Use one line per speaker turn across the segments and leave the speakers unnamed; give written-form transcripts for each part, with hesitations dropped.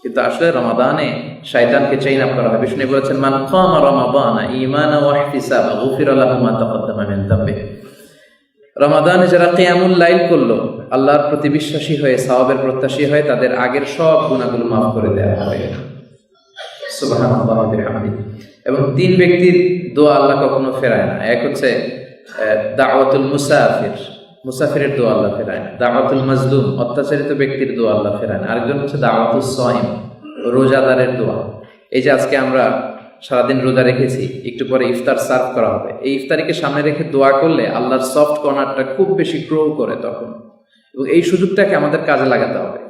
কিন্তু আসলে রমাদানে শয়তানকে চেইন আপ করা হয়। বিষ্ণু বলেছেন, মান কামা রমাদানা ঈমানান ওয়া ইহতিসাবা গুফিরা লাহু মা তাকাদ্দামা মিন যামবি। রমাদানে যারা কিয়ামুল লাইল করলো, আল্লাহর প্রতি বিশ্বাসী হয়ে, সওয়াবের প্রত্যাশী হয়ে, তাদের আগের সব গুনাহগুলো মাফ করে দেওয়া হবে। সুবহানাল্লাহি ওয়া বিহামদিহি। এবং তিন ব্যক্তির দোয়া আল্লাহ কখনো ফেরায় না। এক হচ্ছে দাওয়াতুল মুসাফির, মুসাফিরের দোয়া আল্লাহ ফেরায় না। দাওয়াতুল মাজলুম, অত্যাচারিত ব্যক্তির দোয়া আল্লাহ ফেরায় না। আরেকজন হচ্ছে দাওয়াতুস সাইম, রোজাদারের দোয়া। এই যে আজকে আমরা সারাদিন রোজা রেখেছি, একটু পরে ইফতার সার্ভ করা হবে, এই ইফতারিকে সামনে রেখে দোয়া করলে আল্লাহর সফট কর্নারটা খুব বেশি গ্রো করে তখন, এবং এই সুযোগটাকে আমাদের কাজে লাগাতে হবে।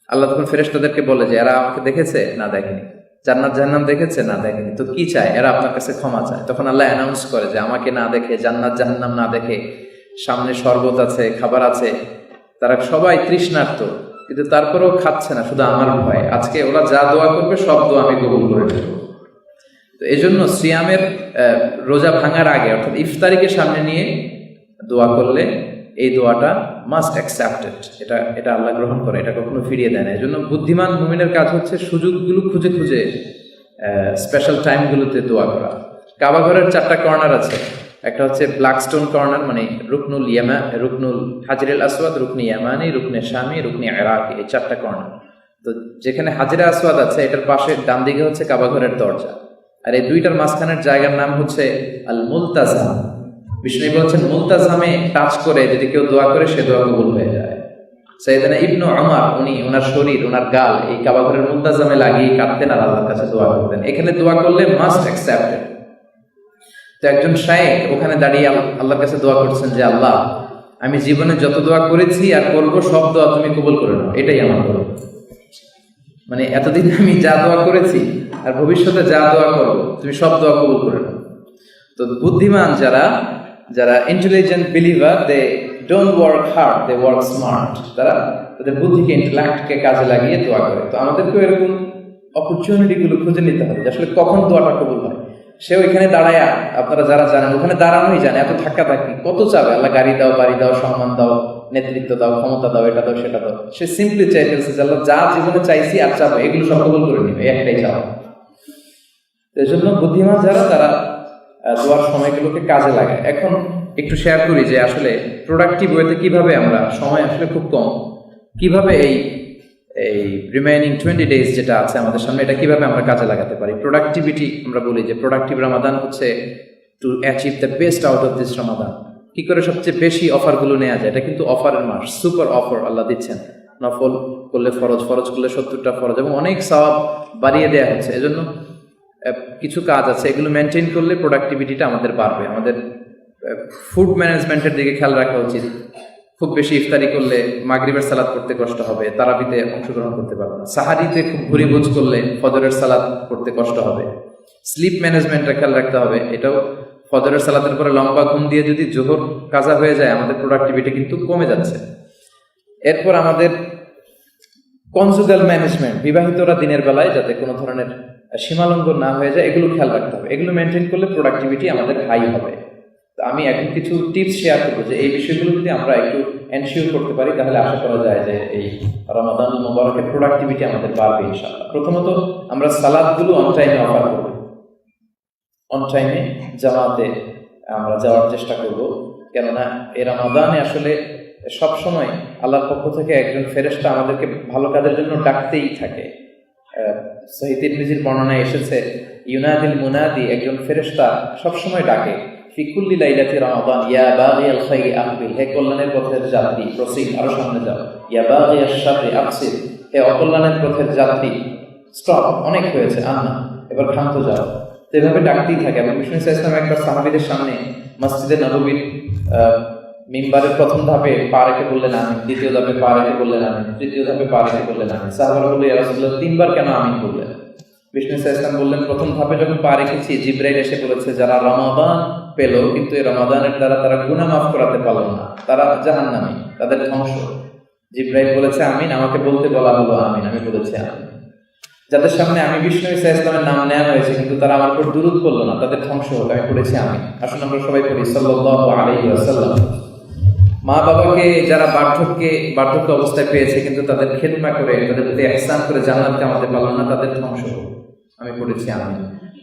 আল্লাহ তখন ফেরেশতাদেরকে বলে যে এরা আমাকে দেখেছে না দেখেনি, জান্নাত জাহান্নাম দেখেছে না দেখেনি, তো কি চায়? এরা আপনার কাছে ক্ষমা চায়। তখন আল্লাহ অ্যানাউন্স করে যে আমাকে না দেখে, জান্নাত জাহান্নাম না দেখে, সামনে শরবত আছে, খাবার আছে, তারা সবাই তৃষ্ণার্ত, কিন্তু তারপরেও খাচ্ছে না, শুধু আমার ভয়। আজকে ওরা যা দোয়া করবে সব দোয়া আমি কবুল করে দেব। তো এই জন্য সিয়ামের রোজা ভাঙার আগে, অর্থাৎ ইফতারিকে সামনে নিয়ে দোয়া করলে এই দোয়াটা মাস্ট অ্যাকসেপ্টেড, এটা আল্লাহ গ্রহণ করে, এটা কখনো ফিরিয়ে দেয় না। এই জন্য বুদ্ধিমান মুমিনের কাজ হচ্ছে সুযোগগুলো খুঁজে খুঁজে স্পেশাল টাইমগুলোতে দোয়া করা। কাবা ঘরের 4টা কর্নার আছে। একটা হচ্ছে ব্ল্যাক স্টোন কর্নার, মানে রুকনুল হাজরুল আসওয়াদ, রুকনি ইয়ামানি, রুকনে শামি, রুকনি ইরাকি, এই 4টা কর্নার। তো যেখানে হাজরে আসওয়াদ আছে, এটার পাশে ডান দিকে হচ্ছে কাবা ঘরের দরজা, আর এই দুইটার মাঝখানের জায়গার নাম হচ্ছে আল মুলতাজাম। বিষ্ণু বলছেন মুলতাজামে টাচ করে যদি কেউ দোয়া করে, সে দোয়া কবুল হয়ে যায়। সাইয়েদনা ইবনু উমর, উনি ওনার শরীর, ওনার গাল এই কাবা ঘরের মুলতাজামে লাগিয়ে কাঁদতেন আর আল্লাহর কাছে দোয়া করতেন। এখানে দোয়া করলে মাস্ট অ্যাকসেপ্টেড। তো একজন শায়েখ ওখানে দাঁড়িয়ে আল্লাহর কাছে দোয়া করছেন যে আল্লাহ, আমি জীবনে যত দোয়া করেছি আর করব সব দোয়া তুমি কবুল করে নাও, এটাই আমার দোয়া। মানে এতদিন আমি যা দোয়া করেছি আর ভবিষ্যতে যা দোয়া করবো, তুমি সব দোয়া কবুল করে নাও। তো বুদ্ধিমান যারা intelligent believer, they don't work hard, they work smart. তারা তাদের বুদ্ধিকে, ইন্টেলেক্টকে কাজে লাগিয়ে দোয়া করে। তো আমাদেরকেও এরকম অপরচুনিটিগুলো খুঁজে নিতে হবে যে আসলে কখন দোয়াটা কবুল হয়। সে ওইখানে দাঁড়ায়, আপনারা যারা জানেন ওখানে দাঁড়ানোই জানে, এত ধাক্কা ধাক্কি কত চাবে, আল্লাহ গাড়ি দাও, বাড়ি দাও, সম্মান দাও, নেতৃত্ব দাও, ক্ষমতা দাও, এটা দাও, সেটা দাও। সে সিম্পলি চাইতেছে যে আল্লাহ যা জীবনে চাইছি আর চাবো, এগুলো সব কবুল করে নিবে, একটাই চাও। এই জন্য বুদ্ধিমান যারা, তারা দোয়ার সময়গুলোকে কাজে লাগায়। এখন একটু শেয়ার করি যে আসলে প্রোডাক্টিভ ওয়েতে কিভাবে আমরা, সময় আসলে খুব কম, কিভাবে এই রিমেইনিং 20 ডেজ যেটা আছে আমাদের সামনে, এটা কিভাবে আমরা কাজে লাগাতে পারি। প্রোডাক্টিভিটি, আমরা বলি যে প্রোডাক্টিভ রমাদান হচ্ছে to achieve the best out of this Ramadan. কি করে সবচেয়ে বেশি অফারগুলো নেওয়া যায়, এটা কিন্তু অফারের মাস, সুপার অফার আল্লাহ দিচ্ছেন। নফল করলে ফরজ, ফরজ করলে 70টা ফরজ, এবং অনেক সওয়াব বাড়িয়ে দেওয়া হচ্ছে। এজন্য কিছু কাজ আছে, এগুলো মেনটেন করলে প্রোডাক্টিভিটিটা আমাদের বাড়বে। আমাদের ফুড ম্যানেজমেন্টের দিকে খেয়াল রাখা উচিত। খুব বেশি ইফতারি করলে মাগরিবের সালাদ করতে কষ্ট হবে, তারাবিতে অংশগ্রহণ করতে পারবে না। সাহারিতে খুব ভুরিভোজ করলে ফজরের সালাদ করতে কষ্ট হবে। স্লিপ ম্যানেজমেন্টটা খেয়াল রাখতে হবে। এটাও ফজরের সালাতের পরে লম্বা ঘুম দিয়ে যদি জোহর কাজা হয়ে যায়, আমাদের প্রোডাক্টিভিটি কিন্তু কমে যাচ্ছে। এরপর আমাদের কনজুগাল ম্যানেজমেন্ট, বিবাহিতরা দিনের বেলায় যাতে কোনো ধরনের সীমালঙ্ঘন না হয়ে যায়, এগুলো খেয়াল রাখতে হবে। এগুলো মেনটেন করলে প্রোডাক্টিভিটি আমাদের হাই হবে। তো আমি এখন কিছু টিপস শেয়ার করবো যে এই বিষয়গুলো যদি আমরা একটু এনশিওর করতে পারি, তাহলে আশা করা যায় যে এই রমাদান মুবারকের প্রোডাক্টিভিটি আমাদের বাড়বে ইনশাআল্লাহ। প্রথমত, আমরা সালাদগুলো অন টাইমে অফার করব, অন টাইমে জামাতে আমরা যাওয়ার চেষ্টা করব। কেননা এই রমাদানে আসলে সবসময় আল্লাহর পক্ষ থেকে একজন ফেরেশতা আমাদেরকে ভালো কাজের জন্য ডাকতেই থাকে। সহিহ তিরমিজির বর্ণনায় এসেছে, ইউনাদিল মুনাদি, একজন ফেরেশতা সবসময় ডাকে, ফি কুল্লি লাইলাতি রমাদান, ইয়া বাগিয়াল খাইরি আকবিল, হে কল্যাণের পথের যাত্রী প্রসিদ, আরো সামনে যাও। ইয়া বাগিয়াশ শাররি আকসির, হে অকল্যাণের পথের যাত্রী স্টপ, অনেক হয়েছে, আন্না, এবার ক্ষান্ত যাও। তো এভাবে ডাকতেই থাকে। এবং বিষ্ণু ইসলাম একবার সাহাবীদের সামনে মসজিদে নববীর মিম্বারের প্রথম ধাপে পা রেখে বললেন আমিন, দ্বিতীয় ধাপে পা রেখে বললেন আমিন, তৃতীয় ধাপে পা রেখে বললেন আমিন। সাহাবারা বলল, ইয়া রাসূলুল্লাহ, 3বার কেন আমিন বললেন? বিষ্ণু ইসলাম বললেন, প্রথম ধাপে যখন পা রেখেছি, জিবরাইল এসে বলেছে যারা রমাদান পেল কিন্তু এই রমাদানের দ্বারা তারা গুনাহ মাফ করাতে পারল না, তারা জাহান্নামী, তাদের ধ্বংস। জিবরাইল বলেছে আমিন, আমাকে বলতে বলা হলো আমিন, আমি বলেছি আমিন। যাদের সামনে আমি বিষ্ণু ইসলামের নাম নেওয়া হয়েছে কিন্তু তারা আমার উপর দুরূদ করলো না, তাদের ধ্বংস হলো, আমি বলেছি আমিন। আসুন আমরা সবাই পড়ি সাল্লাল্লাহু আলাইহি ওয়াসাল্লাম। মা বাবাকে যারা বার্ধক্য অবস্থায় পেয়েছে কিন্তু তাদের খেদমা করে, তাদের প্রতি ইহসান করে জান্নাতকে আমাদের পারল না, তাদের ধ্বংস হোক। আমি পড়েছি আমি।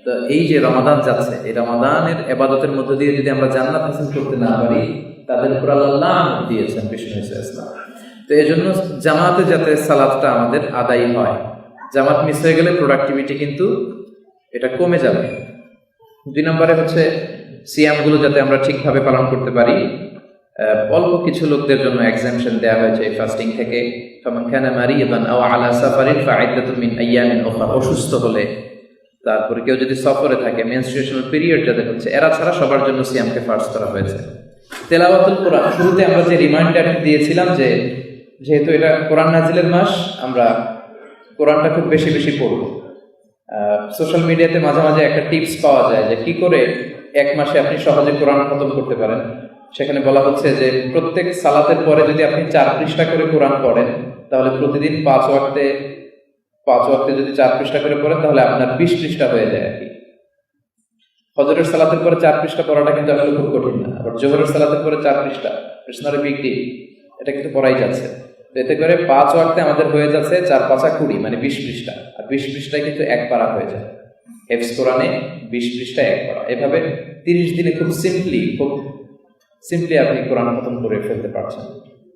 তো এই যে রমাদান যাচ্ছে, এই রমাদানের ইবাদতের মধ্য দিয়ে যদি আমরা জান্নাত হাসিল করতে না পারি, তাদের উপর আল্লাহ দিয়েছেন বিষ্ণু ইসলাম। তো এই জন্য জামাতে যাতে সালাতটা আমাদের আদায় হয়, জামাত মিস হয়ে গেলে প্রোডাক্টিভিটি কিন্তু এটা কমে যাবে। 2 নম্বরে হচ্ছে সিয়ামগুলো যাতে আমরা ঠিকভাবে পালন করতে পারি। অল্প কিছু লোকদের জন্য এক্সামশন দেওয়া হয়েছে এই ফাস্টিং থেকে। ফামান কানা মারিদান আও আলা সাফারিন ফাইদ্দাতুম মিন আইয়ামিন উখরা, অসুস্থ হলে, তারপরে কেউ যদি সফরে থাকে, মেনস্ট্রুয়েশনাল পিরিয়ড যাদের হচ্ছে, এরা ছাড়া সবার জন্য সিয়ামকে ফার্স্ট করা হয়েছে। তেলাওয়াতুল কোরআন, শুরুতে আমরা যে রিমাইন্ডার দিয়েছিলাম যে যেহেতু এটা কোরআন নাজিলের মাস, আমরা কোরআনটা খুব বেশি বেশি পড়ব। সোশ্যাল মিডিয়াতে মাঝে মাঝে একটা টিপস পাওয়া যায় যে কি করে 1 মাসে আপনি সহজে কোরআন খতম করতে পারেন। সেখানে বলা হচ্ছে যে প্রত্যেক সালাতের পরে যদি আপনি 4 পৃষ্ঠা করে কোরআন পড়েন, তাহলে প্রতিদিন 5 ওয়াক্তে যদি 4 পৃষ্ঠা করে পড়েন, তাহলে আপনার 20 পৃষ্ঠা হয়ে যায় আর কি। ফজরের সালাতের পরে 4 পৃষ্ঠা পড়াটা কিন্তু আসলে খুব কঠিন না। আবার জোহরের সালাতের পরে 4 পৃষ্ঠা, it's not a big deal, এটা কিন্তু পড়াই যাচ্ছে। এতে করে 5 ওয়াক্তে আমাদের হয়ে যাচ্ছে 4 5 20, মানে 20 পৃষ্ঠা। আর 20 পৃষ্ঠায় কিন্তু 1 পারা হয়ে যায়। হেফজ কোরআনে 20 পৃষ্ঠায় 1 পারা। এভাবে 30 দিনে খুব সিম্পলি আপনি কোরআন খতম করে ফেলতে পারছেন।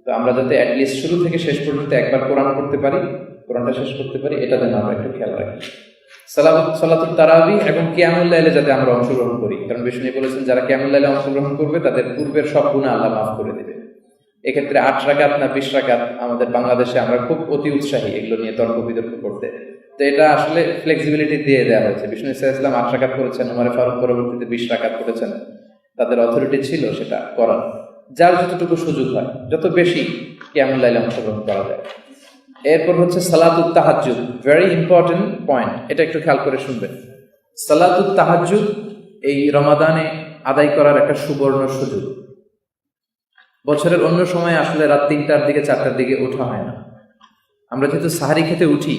তো আমরা যাতে অ্যাটলিস্ট শুরু থেকে শেষ পর্যন্ত একবার কোরআন পড়তে পারি, কোরআনটা শেষ করতে পারি, এটা যেন আমরা একটু খেয়াল রাখি। সালাতুত তারাবি এবং কিয়ামুল লাইলে যাতে আমরা অংশগ্রহণ করি, কারণ বিষ্ণু বলেছেন যারা কিয়ামুল লাইলে অংশগ্রহণ করবে তাদের পূর্বের সব গুনাহ আল্লাহ মাফ করে দেবে। এক্ষেত্রে 8 রাকাত না 20 রাকাত, আমাদের বাংলাদেশে আমরা খুব অতি উৎসাহী এগুলো নিয়ে তর্ক বিতর্ক করতে। তো এটা আসলে ফ্লেক্সিবিলিটি দিয়ে দেওয়া হয়েছে। বিষ্ণু ইসলাম 8 রাকাত করেছেন, উমর ফারুক পরবর্তীতে 20 রাকাত করেছেন। তাদের অথরিটি ছিল সেটা করার। যার যতটুকু সুযোগ হয়, যত বেশি কিয়ামুল লাইলে অংশগ্রহণ করা যায়। এরপর হচ্ছে সালাতুত তাহাজ্জুদ, ভেরি ইম্পর্টেন্ট পয়েন্ট, এটা একটু খেয়াল করে শুনবেন। সালাতুত তাহাজ্জুদ এই রমাদানে আদায় করার একটা সুবর্ণ সুযোগ। বছরের অন্য সময় আসলে রাত 3টার দিকে 4টার দিকে ওঠা হয় না। আমরা যেহেতু সাহারি খেতে উঠি,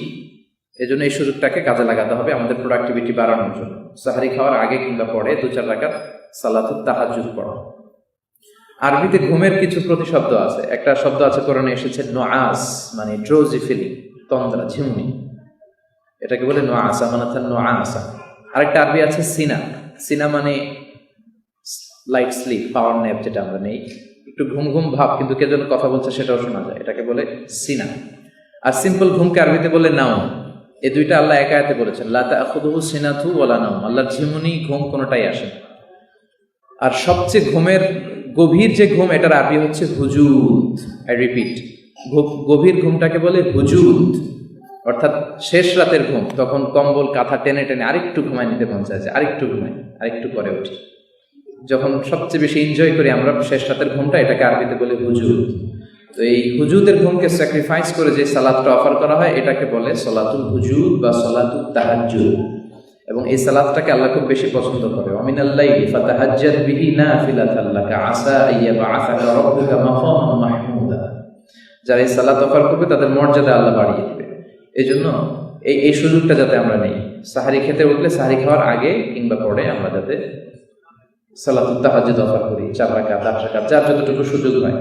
এজন্য এই সুযোগটাকে কাজে লাগাতে হবে আমাদের প্রোডাক্টিভিটি বাড়ানোর জন্য। সাহারি খাওয়ার আগে কিংবা পরে 2-4 রাকাত সালাতুত তাহাজ্জুদ পড়া। আরবিতে ঘুমের কিছু প্রতিশব্দ আছে। একটা শব্দ আছে কোরআনে এসেছে নুআস, মানে ড্রোজি ফিলিং, তন্দ্রা, ঝিমুনি, এটাকে বলে নুআসা, মানাথান নুআসা। আরেকটা আরবি আছে সিনা, সিনা মানে লাইট স্লিপ, পাওয়ার ন্যাপ যেটা আমরা নেই, একটু ঘুম ঘুম ভাব কিন্তু কে যেন কথা বলছে সেটাও শোনা যায়, এটাকে বলে সিনা। আর সিম্পল ঘুমকে আরবিতে বলে নাওম। এই দুইটা আল্লাহ এক আয়াতে বলেছেন, লা তাখুযুহু সিনাতু ওয়ালা নাওম, আল্লাহর ঝিমুনি ঘুম কোনোটাই আসে না। আর সবচেয়ে ঘুমের গভীর যে ঘুম, এটার আরবি হচ্ছে হুজুদ। আই রিপিট, গভীর ঘুমটাকে বলে হুজুদ, অর্থাৎ শেষ রাতের ঘুম। তখন কম্বল কাঁথা টেনে টেনে আরেকটু ঘুমায় নিতে মন চাইছে, আরেকটু ঘুমাই, আরেকটু পরে উঠি। যখন সবচেয়ে বেশি এনজয় করি আমরা শেষ রাতের ঘুমটা, এটাকে আরবিতে বলে হুজুদ। তো এই হুজুদের ঘুমকে স্যাক্রিফাইস করে যে সালাতটা অফার করা হয়, এটাকে বলে সালাতুল হুজুদ বা সালাতুত তাহাজ্জুদ। এবং এই সালাতটাকে আল্লাহ খুব বেশি পছন্দ করে। ওয়ামিনাল লাইলি ফাতাহাজ্জাদ বিহি নাফিলাতান লাকা আসা আইয়াবআসাকা রাব্বুকা মাকামান মাহমুদা। যারা এই সালাত অফার করবে তাদের মর্যাদা আল্লাহ বাড়িয়ে দিবে। এই জন্য এই সুযোগটা যাতে আমরা নেই, সাহারি খেতে উঠলে সাহারি খাওয়ার আগে কিংবা পরে আমরা যাতে সালাতুত তাহাজ্জুদ অফার করি, 4 রাকাত 8 রাকাত, যার যতটুকু সুযোগ হয়।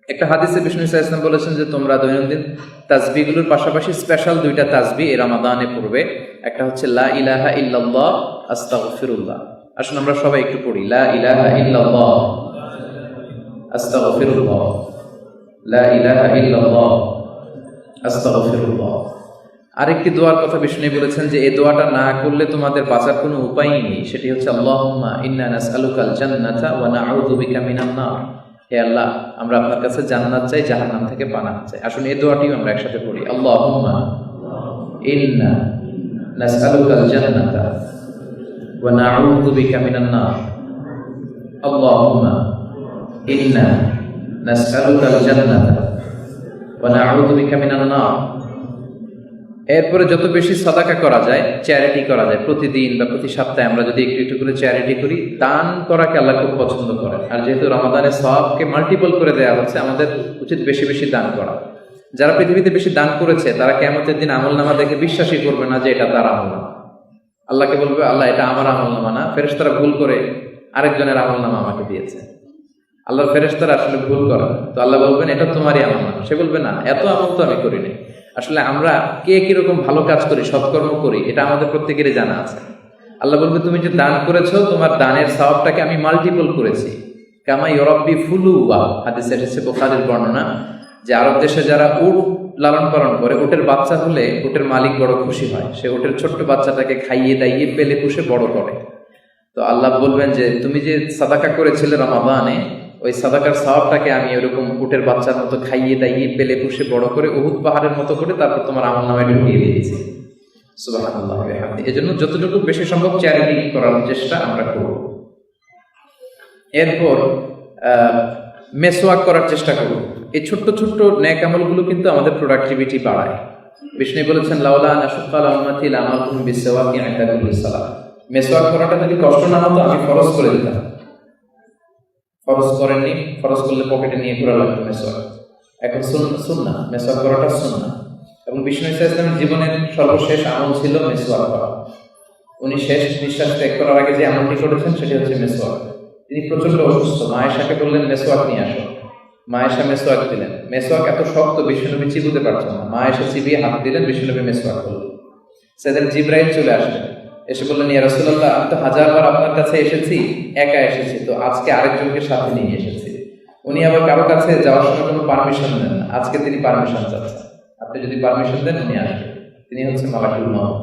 একটা হাদিসে বিষ্ণু ইসলাম বলেছেন যে তোমরা দৈনন্দিন তাসবিহগুলোর পাশাপাশি স্পেশাল 2টা তাসবিহ এই রমাদানে পড়বে। একটা হচ্ছে লা ইলাহা ইল্লাল্লাহ আস্তাগফিরুল্লাহ। আসুন আমরা সবাই একটু পড়ি, লা ইলাহা ইল্লাল্লাহ আস্তাগফিরুল্লাহ, লা ইলাহা ইল্লাল্লাহ আস্তাগফিরুল্লাহ। আরেকটি দোয়ার কথা বিষ্ণু বলেছেন যে এই দোয়াটা না করলে তোমাদের বাঁচার কোনো উপায়ই নেই। সেটি হচ্ছে আল্লাহুম্মা ইন্না নাসআলুকাল জান্নাতা ওয়া নাউযু বিকা মিনান নার। হে আল্লাহ, আমরা আপনার কাছে জান্নাত চাই, জাহান্নাম থেকে পানাহ চাই। আসুন এই দোয়াটিও আমরা একসাথে পড়ি, আল্লাহুম্মা ইন্না নাসআলুকাল জান্নাতা ওয়া নাউযু বিকা মিনান নার। আল্লাহুম্মা ইন্না নাসআলুকাল জান্নাতা ওয়া নাউযু বিকা মিনান নার। এরপরে যত বেশি সাদাকা করা যায়, চ্যারিটি করা যায়, প্রতিদিন বা প্রতি সপ্তাহে আমরা যদি একটু একটু করে চ্যারিটি করি, দান করাকে আল্লাহ খুব পছন্দ করেন। আর যেহেতু রমাদানের সওয়াবকে মাল্টিপল করে দেওয়া হচ্ছে, আমাদের উচিত বেশি বেশি দান করা। যারা পৃথিবীতে বেশি দান করেছে তারা কিয়ামতের দিন আমলনামা দেখে বিশ্বাসই করবে না যে এটা তার আমলনামা। আল্লাহকে বলবে, আল্লাহ এটা আমার আমলনামা না, ফেরেশতারা ভুল করে আরেকজনের আমলনামা আমাকে দিয়েছে। আল্লাহর ফেরেশতারা আসলে ভুল করে, তো আল্লাহ বলবেন এটা তোমারই আমল না। সে বলবে না, এত আমল তো আমি করিনি। আসলে আমরা কে কিরকম ভালো কাজ করি, সৎকর্ম করি, এটা আমাদের প্রত্যেকেরই জানা আছে। আল্লাহ বলবে তুমি যে দান করেছো, তোমার দানের সওয়াবটাকে আমি মাল্টিপল করেছি। কামা ইউরাব্বি ফুলুয়া, হাদিসে এসেছে বুখারীর বর্ণনা, যে আরব দেশে যারা উট লালন পালন করে, উটের বাচ্চা হলে উটের মালিক বড় খুশি হয়, সে উটের ছোট্ট বাচ্চাটাকে খাইয়ে দাইয়ে পেলে পুষে বড় করে। তো আল্লাহ বলবেন যে তুমি যে সাদাকা করেছিলে রমাদানে, ওই সাদাকার সওয়াবটাকে আমি এরকম উটের বাচ্চার মতো খাইয়ে দাইয়ে পেলে পুষে বড় করে উহুদ পাহাড়ের মতো করে তারপর তোমার আমলনামায় ঢুকিয়ে দিয়েছি। সুবহানাল্লাহ ওয়া বিহামদিহি। এজন্য যতটুকু বেশি সম্ভব চ্যারিটি করার চেষ্টা আমরা করব। এরপর মেসওয়াক করার চেষ্টা করব। এই ছোট্ট ছোট্ট নেক আমলগুলো কিন্তু আমাদের প্রোডাক্টিভিটি বাড়ায়। বিষ্ণু বলেছেন লাউলা আন আশqa আলা উম্মতি লা'আমারতুহুম বিসওয়াকি ইনদা কুল্লি সালাত। মেসওয়াক করাটা যদি কষ্ট না হতো আমি ফরজ করে দিতাম। ফরজ করেননি, ফরজ করলে পকেটে নিয়ে ঘোরা লাগতো মেসওয়াক। এখন সুন্নাহ, মেসওয়াক করাটা সুন্নাহ। এবং বিষ্ণু ইসলামের জীবনের সর্বশেষ আমল ছিল মেসওয়াক করা। উনি শেষ নিঃশ্বাস ত্যাগ করার আগে যে আমলটি করেছেন সেটি হচ্ছে মেসওয়াক। তিনি প্রচন্ড অসুস্থ, মা আয়েশাকে বললেন মেসওয়াক নিয়ে আসো। মা আয়েশা মেসওয়াক দিলেন। মেসওয়াক এত শক্ত বিষ্ণুনবী চিবুতে পারছেন না, মা আয়েশা চিবিয়ে হাত দিলেন, বিষ্ণুনবী মেসওয়াক করলেন। সেদিন জিবরাইল চলে আসলেন, এসে বললেন ইয়া রাসূলুল্লাহ, আমি তো 1000 বার আপনার কাছে এসেছি, একা এসেছি, তো আজকে আরেকজনকে সাথে নিয়ে এসেছি। উনি আবার কারো কাছে যাওয়ার সময় কোনো পারমিশন দেন না, আজকে তিনি পারমিশন চাচ্ছেন। আপনি যদি পারমিশন দেন উনি আসবেন। তিনি হচ্ছে মালাকুল মউত।